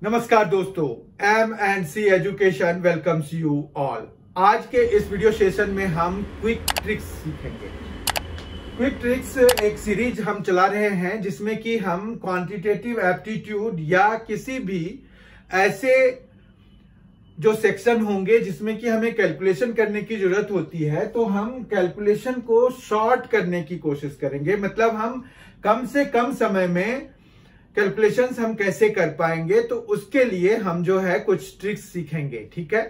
नमस्कार दोस्तों, M&C education welcomes you all. आज के इस वीडियो सेशन में हम क्विक ट्रिक्स सीखेंगे। क्विक ट्रिक्स एक सीरीज हम चला रहे हैं जिसमें कि हम क्वांटिटेटिव एप्टीट्यूड या किसी भी ऐसे जो सेक्शन होंगे जिसमें कि हमें कैलकुलेशन करने की जरूरत होती है, तो हम कैलकुलेशन को शॉर्ट करने की कोशिश करेंगे। मतलब हम कम से कम समय में कैलकुलेशंस हम कैसे कर पाएंगे, तो उसके लिए हम जो है कुछ ट्रिक्स सीखेंगे। ठीक है,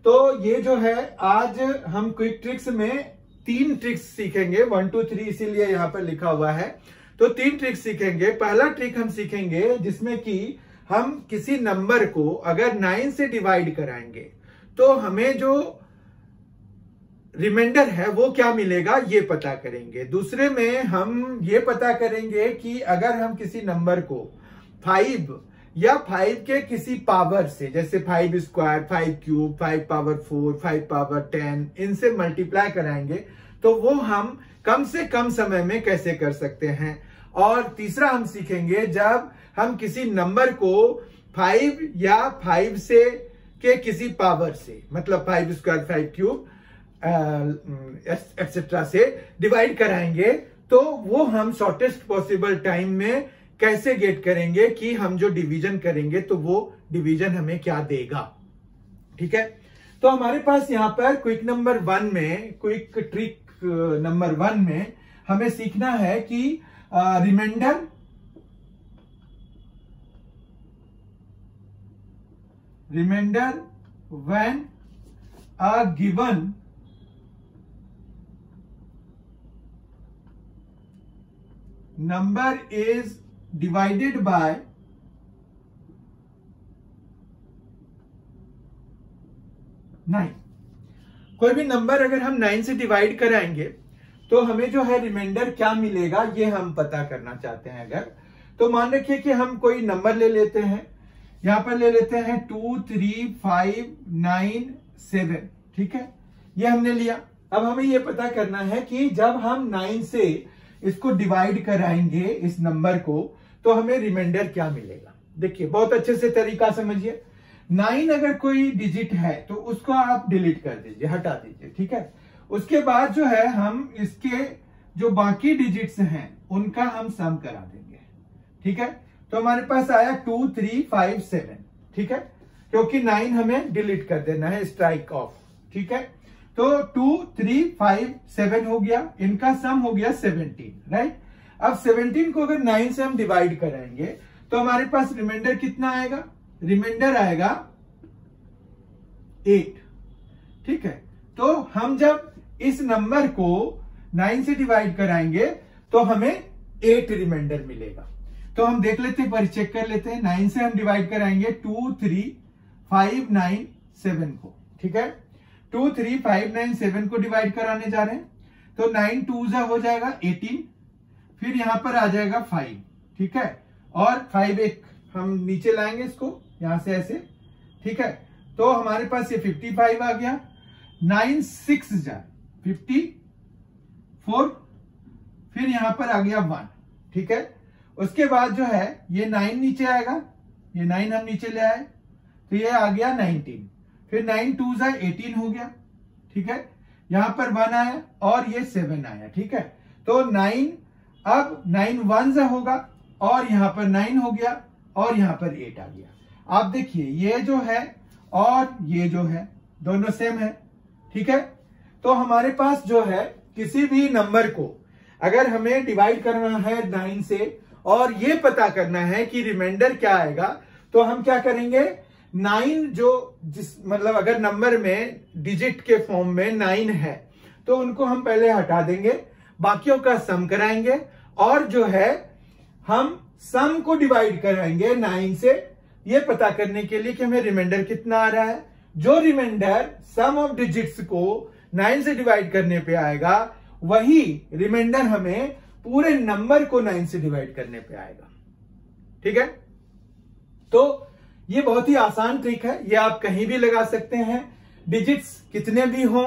तो ये जो है आज हम क्विक ट्रिक्स में 3 ट्रिक्स सीखेंगे। 1 2 3 इसीलिए यहां पर लिखा हुआ है। तो 3 ट्रिक्स सीखेंगे। पहला ट्रिक हम सीखेंगे जिसमें कि हम किसी नंबर को अगर 9 से डिवाइड कराएंगे तो हमें जो रिमाइंडर है वो क्या मिलेगा, ये पता करेंगे। दूसरे में हम ये पता करेंगे कि अगर हम किसी नंबर को 5 या 5 के किसी पावर से, जैसे 5 स्क्वायर, 5 क्यूब, 5 पावर 4, 5 पावर 10, इनसे मल्टीप्लाई कराएंगे तो वो हम कम से कम समय में कैसे कर सकते हैं। और तीसरा हम सीखेंगे जब हम किसी नंबर को 5 या 5 से के किसी पावर से, मतलब 5 स्क्वायर, 5 क्यूब एक्सेट्रा से डिवाइड कराएंगे तो वो हम शॉर्टेस्ट पॉसिबल टाइम में कैसे गेट करेंगे कि हम जो डिवीजन करेंगे तो वो डिवीजन हमें क्या देगा। ठीक है, तो हमारे पास यहां पर क्विक ट्रिक नंबर 1 में हमें सीखना है कि reminder when a given number is divided by 9। कोई भी नंबर अगर हम 9 से डिवाइड कराएंगे तो हमें जो है रिमाइंडर क्या मिलेगा, ये हम पता करना चाहते हैं। अगर तो मान रखिए कि हम कोई नंबर ले लेते हैं, यहां पर ले लेते हैं 2 3 5 9 7। ठीक है, ये हमने लिया। अब हमें ये पता करना है कि जब हम 9 से इसको डिवाइड कराएंगे इस नंबर को तो हमें रिमाइंडर क्या मिलेगा। देखिए बहुत अच्छे से तरीका समझिए। 9 अगर कोई डिजिट है तो उसको आप डिलीट कर दीजिए, हटा दीजिए। ठीक है, उसके बाद जो है हम इसके जो बाकी डिजिट्स हैं उनका हम सम करा देंगे। ठीक है, तो हमारे पास आया 2 3 5 7। ठीक है, क्योंकि 9 हमें डिलीट कर देना है, स्ट्राइक ऑफ। ठीक है, तो 2 3 5 7 हो गया, इनका सम हो गया 17। राइट, अब 17 को अगर 9 से हम डिवाइड कराएंगे तो हमारे पास रिमाइंडर कितना आएगा, रिमाइंडर आएगा 8। ठीक है, तो हम जब इस नंबर को 9 से डिवाइड कराएंगे तो हमें 8 रिमाइंडर मिलेगा। तो हम देख लेते हैं, परिचेक कर लेते हैं। 9 से हम डिवाइड कराएंगे 2 3 5 9 7 को। ठीक है, 2 3 5 9 7 को डिवाइड कराने जा रहे हैं तो 9 2 हो जाएगा 18, फिर यहां पर आ जाएगा 5। ठीक है, और 5 एक हम नीचे लाएंगे इसको यहां से ऐसे। ठीक है, तो हमारे पास ये 55 आ गया। 9 6 जाए 54, फिर यहां पर आ गया 1। ठीक है, उसके बाद जो है ये 9 नीचे आएगा, ये 9 हम नीचे ले आए तो ये आ गया 19, फिर 9 2 18 हो गया। ठीक है, यहां पर 1 आया और ये 7 आया। ठीक है, तो 9 अब 9 1 होगा और यहां पर 9 हो गया और यहां पर 8 आ गया। आप देखिए ये जो है और ये जो है दोनों सेम है। ठीक है, तो हमारे पास जो है किसी भी नंबर को अगर हमें डिवाइड करना है 9 से और ये पता करना है कि रिमाइंडर क्या आएगा, तो हम क्या करेंगे, 9 जो मतलब अगर नंबर में डिजिट के फॉर्म में 9 है तो उनको हम पहले हटा देंगे, बाकियों का सम कराएंगे और जो है हम सम को डिवाइड कराएंगे 9 से, ये पता करने के लिए कि हमें रिमाइंडर कितना आ रहा है। जो रिमाइंडर सम ऑफ डिजिट्स को 9 से डिवाइड करने पे आएगा वही रिमाइंडर हमें पूरे नंबर को 9 से डिवाइड करने पे आएगा। ठीक है, तो ये बहुत ही आसान ट्रिक है, ये आप कहीं भी लगा सकते हैं। डिजिट्स कितने भी हों,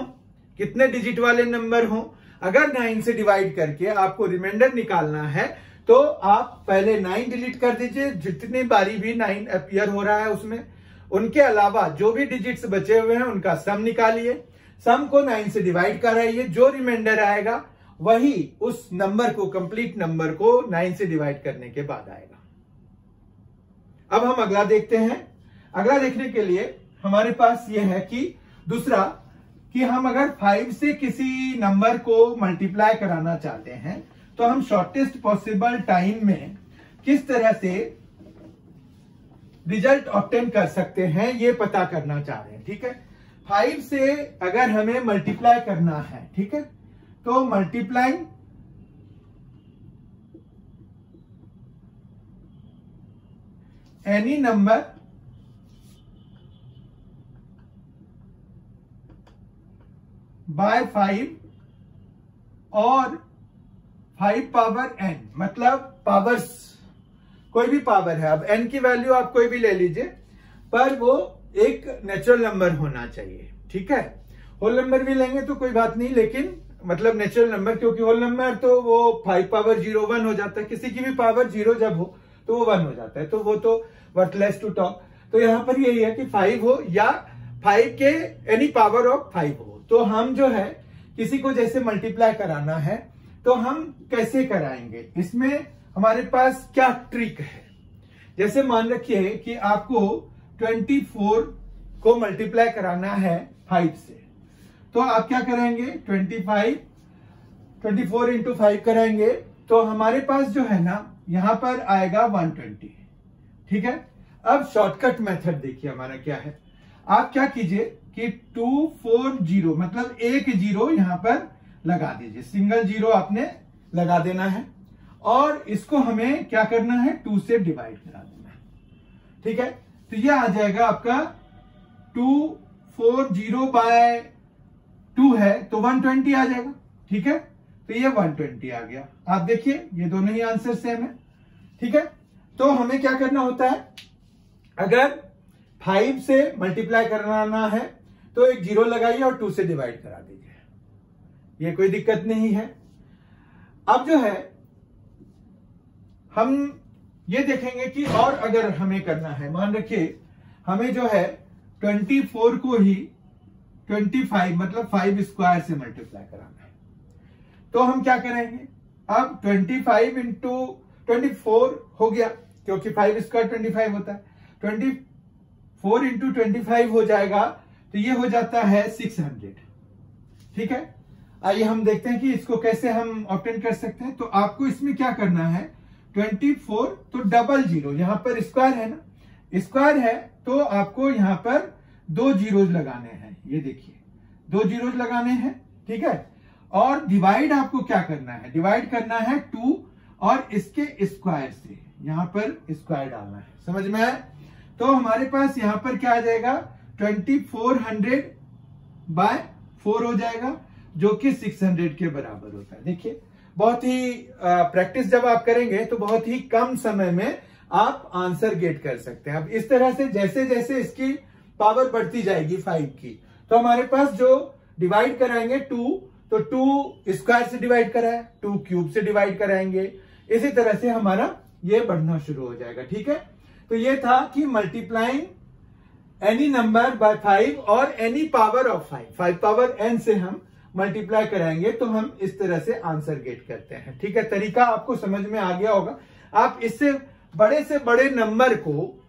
कितने डिजिट वाले नंबर हों, अगर 9 से डिवाइड करके आपको रिमाइंडर निकालना है तो आप पहले 9 डिलीट कर दीजिए, जितनी बारी भी 9 अपीयर हो रहा है उसमें, उनके अलावा जो भी डिजिट्स बचे हुए हैं उनका सम निकालिए, सम को 9 से डिवाइड कराइए, जो रिमाइंडर आएगा वही उस नंबर को, कंप्लीट नंबर को 9 से डिवाइड करने के बाद आएगा। अब हम अगला देखते हैं। अगला देखने के लिए हमारे पास यह है कि दूसरा, कि हम अगर 5 से किसी नंबर को मल्टीप्लाई कराना चाहते हैं तो हम शॉर्टेस्ट पॉसिबल टाइम में किस तरह से रिजल्ट ऑब्टेन कर सकते हैं, ये पता करना चाह रहे हैं। ठीक है, 5 से अगर हमें मल्टीप्लाई करना है, ठीक है, तो मल्टीप्लाइंग एनी नंबर बाय 5 और 5 पावर n, मतलब पावर्स, कोई भी पावर है, अब n की वैल्यू आप कोई भी ले लीजिए, पर वो एक नेचुरल नंबर होना चाहिए। ठीक है, होल नंबर भी लेंगे तो कोई बात नहीं, लेकिन मतलब नेचुरल नंबर, क्योंकि होल नंबर तो वो 5 पावर 0 1 हो जाता है, किसी की भी पावर 0 जब हो तो वो 1 हो जाता है, तो वो तो वर्थलेस टू टॉक। तो यहां पर यही है कि 5 हो या 5 के एनी पावर ऑफ 5 हो। तो हम जो है किसी को जैसे मल्टीप्लाई कराना है तो हम कैसे कराएंगे, इसमें हमारे पास क्या ट्रिक है। जैसे मान रखिए कि आपको 24 को मल्टीप्लाई कराना है 5 से, तो आप क्या करेंगे, 24 इंटू 5 कराएंगे, तो हमारे पास जो है ना यहां पर आएगा 120। ठीक है, अब शॉर्टकट मेथड देखिए हमारा क्या है। आप क्या कीजिए कि 240 मतलब एक जीरो यहां पर लगा दीजिए, सिंगल जीरो आपने लगा देना है, और इसको हमें क्या करना है, 2 से डिवाइड करा देना है। ठीक है, तो ये आ जाएगा आपका 240 बाय 2 है तो 120 आ जाएगा। ठीक है, तो ये 120 आ गया। आप देखिए ये दोनों ही आंसर सेम है। ठीक है, तो हमें क्या करना होता है, अगर 5 से मल्टीप्लाई कराना है तो एक जीरो लगाइए और 2 से डिवाइड करा दीजिए, ये कोई दिक्कत नहीं है। अब जो है हम ये देखेंगे कि और अगर हमें करना है, मान रखिए हमें जो है 24 को ही 25 मतलब 5 स्क्वायर से मल्टीप्लाई कराना है, तो हम क्या करेंगे, अब 25 इंटू 24 हो गया, क्योंकि 5 स्क्वायर 25 होता है, 24 इंटू 25 हो जाएगा, तो ये हो जाता है 600। ठीक है, आइए हम देखते हैं कि इसको कैसे हम ऑब्टेन कर सकते हैं। तो आपको इसमें क्या करना है, 24 तो डबल जीरो, यहां पर स्क्वायर है ना, स्क्वायर है तो आपको यहां पर 2 जीरोज लगाने हैं, ये देखिए 2 जीरोज लगाने हैं। ठीक है, और डिवाइड आपको क्या करना है, डिवाइड करना है 2 और इसके स्क्वायर से, यहां पर स्क्वायर डालना है, समझ में आया। तो हमारे पास यहां पर क्या आ जाएगा, 2400 बाय 4 हो जाएगा, जो कि 600 के बराबर होता है। देखिए बहुत ही प्रैक्टिस जब आप करेंगे तो बहुत ही कम समय में आप आंसर गेट कर सकते हैं। अब इस तरह से जैसे जैसे इसकी पावर बढ़ती जाएगी 5 की, तो हमारे पास जो डिवाइड कराएंगे 2, तो 2 स्क्वायर से डिवाइड कराए, 2 क्यूब से डिवाइड कराएंगे, इसी तरह से हमारा ये बढ़ना शुरू हो जाएगा। ठीक है, तो ये था कि मल्टीप्लाइंग एनी नंबर बाय 5 और any power of 5 power n से हम मल्टीप्लाई कराएंगे, तो हम इस तरह से आंसर गेट करते हैं। ठीक है, तरीका आपको समझ में आ गया होगा। आप इससे बड़े नंबर को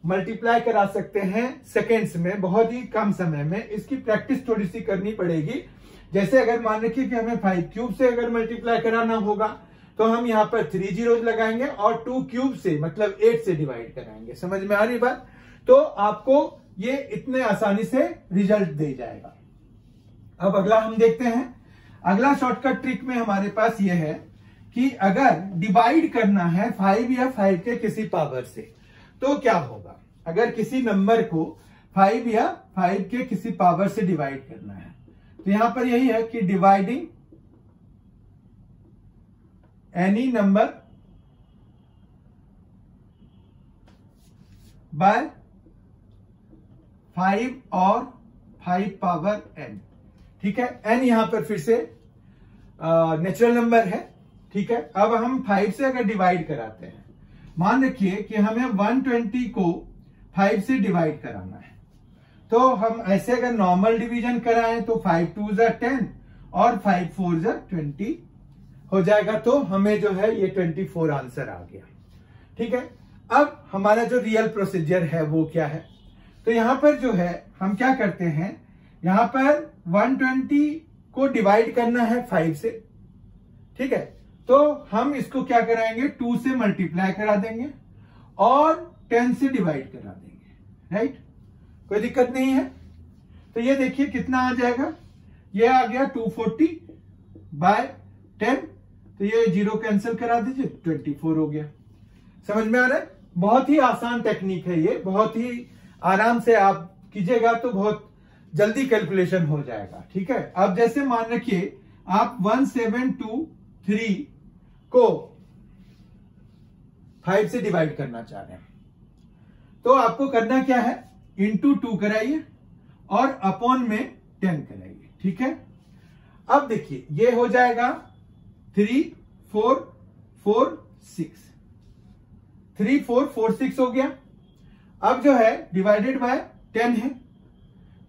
मल्टीप्लाई करा सकते हैं सेकेंड्स में, बहुत ही कम समय में। इसकी प्रैक्टिस थोड़ी सी करनी पड़ेगी। जैसे अगर मान रखिए कि हमें 5 क्यूब से अगर मल्टीप्लाई कराना होगा, तो हम यहां पर 3 जीरोज लगाएंगे और 2 क्यूब से मतलब 8 से डिवाइड कराएंगे। समझ में आ रही बात, तो आपको ये इतने आसानी से रिजल्ट दे जाएगा। अब अगला हम देखते हैं। अगला शॉर्टकट ट्रिक में हमारे पास ये है कि अगर डिवाइड करना है 5 या 5 के किसी पावर से, तो क्या होगा। अगर किसी नंबर को 5 या 5 के किसी पावर से डिवाइड करना है, तो यहां पर यही है कि डिवाइडिंग एनी नंबर बाय 5 और 5 पावर n। ठीक है, n यहां पर फिर से नेचुरल नंबर है। ठीक है। अब हम 5 से अगर डिवाइड कराते हैं, मान रखिए कि हमें 120 को 5 से डिवाइड कराना है, तो हम ऐसे अगर नॉर्मल डिवीजन कराएं तो 5 2 जा 10 और 5 4 जा 20 हो जाएगा। तो हमें जो है ये 24 आंसर आ गया, ठीक है। अब हमारा जो रियल प्रोसीजर है वो क्या है, तो यहां पर जो है हम क्या करते हैं, यहां पर 120 को डिवाइड करना है 5 से, ठीक है। तो हम इसको क्या कराएंगे, 2 से मल्टीप्लाई करा देंगे और 10 से डिवाइड करा देंगे, राइट। कोई दिक्कत नहीं है। तो ये देखिए कितना आ जाएगा, ये आ गया 240 बाय 10, तो ये 0 कैंसिल करा दीजिए, 24 हो गया। समझ में आ रहा है? बहुत ही आसान टेक्निक है ये, बहुत ही आराम से आप कीजिएगा तो बहुत जल्दी कैलकुलेशन हो जाएगा, ठीक है। अब जैसे मान रखिए आप 1723 को 5 से डिवाइड करना चाह रहे हैं, तो आपको करना क्या है, इंटू 2 कराइए और अपॉन में 10 कराइए, ठीक है। अब देखिए ये हो जाएगा 3 4 4 6, 3 4 4 6 हो गया। अब जो है डिवाइडेड बाय 10 है,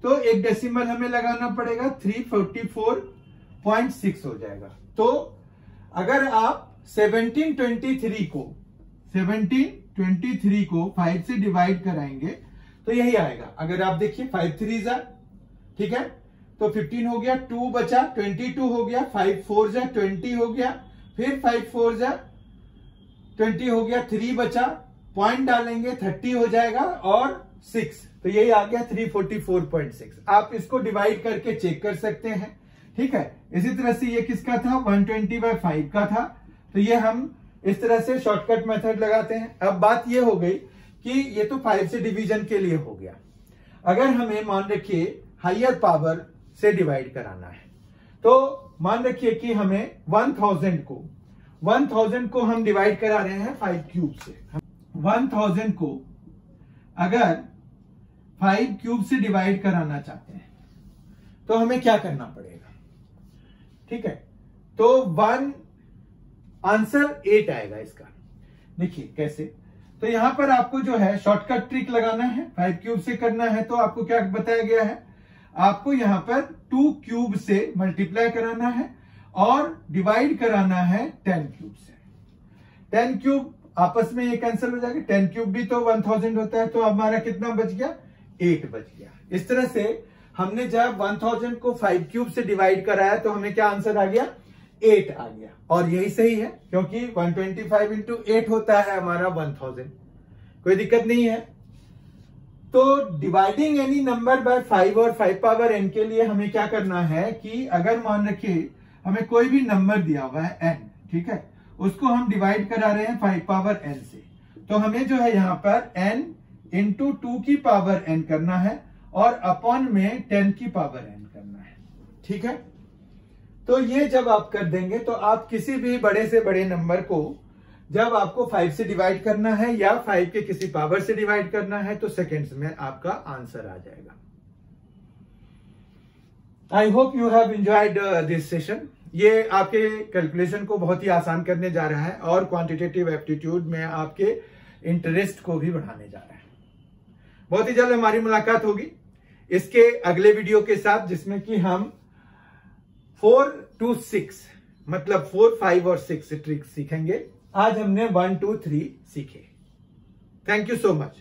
तो एक डेसिमल हमें लगाना पड़ेगा, 344.6 हो जाएगा। तो अगर आप 1723 को 5 से डिवाइड कराएंगे तो यही आएगा। अगर आप देखिए 5 3 जा, ठीक है, तो 15 हो गया, 2 बचा, 22 हो गया, 5 4 जा 20 हो गया, फिर 5 4 जा 20 हो गया, 3 बचा, पॉइंट डालेंगे 30 हो जाएगा और 6, तो यही आ गया 344.6। आप इसको डिवाइड करके चेक कर सकते हैं, ठीक है। इसी तरह से ये किसका था, 120/5 का था, तो ये हम इस तरह से शॉर्टकट मेथड लगाते हैं। अब बात ये हो गई कि ये तो 5 से डिवीजन के लिए हो गया। अगर हमें मान रखिए हायर पावर से डिवाइड कराना है, तो मान रखिए कि हमें 1000 को हम डिवाइड करा रहे हैं 5 क्यूब से। 1000 को अगर 5 क्यूब से डिवाइड कराना चाहते हैं तो हमें क्या करना पड़ेगा, ठीक है। तो 1 आंसर 8 आएगा इसका। देखिए कैसे, तो यहां पर आपको जो है शॉर्टकट ट्रिक लगाना है, 5 क्यूब से करना है, तो आपको क्या बताया गया है, आपको यहां पर 2 क्यूब से मल्टीप्लाई कराना है और डिवाइड कराना है 10 क्यूब से। 10 क्यूब आपस में ये कैंसिल हो जाएगा, 10 क्यूब भी तो 1000 होता है, तो हमारा कितना बच गया, 8 बच गया। इस तरह से हमने जब 1000 को 5 क्यूब से डिवाइड कराया तो हमें क्या आंसर आ गया, 8 आ गया। और यही सही है क्योंकि 125 इंटू 8 होता है हमारा 1000, कोई दिक्कत नहीं है। तो डिवाइडिंग एनी नंबर बाय 5 और 5 पावर n के लिए हमें क्या करना है कि अगर मान रखिए हमें कोई भी नंबर दिया हुआ है n, ठीक है, उसको हम डिवाइड करा रहे हैं 5 पावर n से, तो हमें जो है यहां पर n इंटू 2 की पावर n करना है और अपॉन में 10 की पावर n करना है, ठीक है। तो ये जब आप कर देंगे तो आप किसी भी बड़े से बड़े नंबर को जब आपको 5 से डिवाइड करना है या 5 के किसी पावर से डिवाइड करना है तो सेकेंड्स में आपका आंसर आ जाएगा। I hope you have enjoyed this session. ये आपके कैलकुलेशन को बहुत ही आसान करने जा रहा है और क्वांटिटेटिव एप्टीट्यूड में आपके इंटरेस्ट को भी बढ़ाने जा रहा है। बहुत ही जल्द हमारी मुलाकात होगी इसके अगले वीडियो के साथ, जिसमें कि हम 4 to 6 मतलब 4 5 और 6 ट्रिक्स सीखेंगे। आज हमने 1 2 3 सीखे। Thank you so much.